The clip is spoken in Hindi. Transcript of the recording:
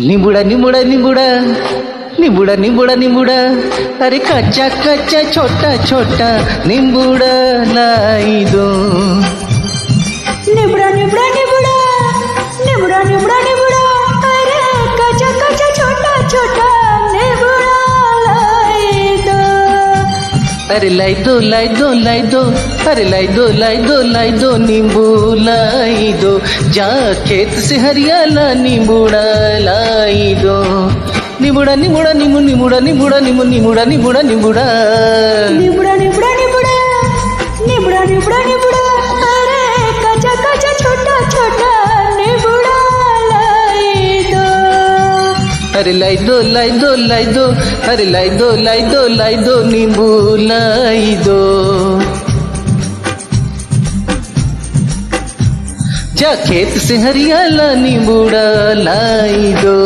निबुड़ा निबुड़ा निबुड़ा निबुड़ा निबुड़ा निबुड़ा अरे कच्चा कच्चा छोटा छोटा निबुड़ा लाई दो। निबुड़ा निबुड़ा निबुड़ा निबुड़ा निबुड़ा निबुड़ा अरे कच्चा कच्चा छोटा छोटा निबुड़ा लाई दो। अरे लाई दो लाई दो लाई दो अरे लाई दो लाई दो लाई दो नींबू लाई दो। जा खेत से हरियाला नींबूड़ा लाई दो। निबुड़ा निबुड़ा निमु निबुड़ा निबुड़ा निमु निबुड़ा निबुड़ा निबुड़ा निबुड़ा निबुड़ा निबुड़ा निबुड़ा निबुड़ा निबुड़ा अरे कच्चा कच्चा छोटा छोटा निबुड़ा लाई दो। अरे लाई दो लाई दो लाई दो अरे लाई दो लाई दो लाई दो नींबू लाई दो। जा खेत से हरियाला नींबूड़ा लाई दो।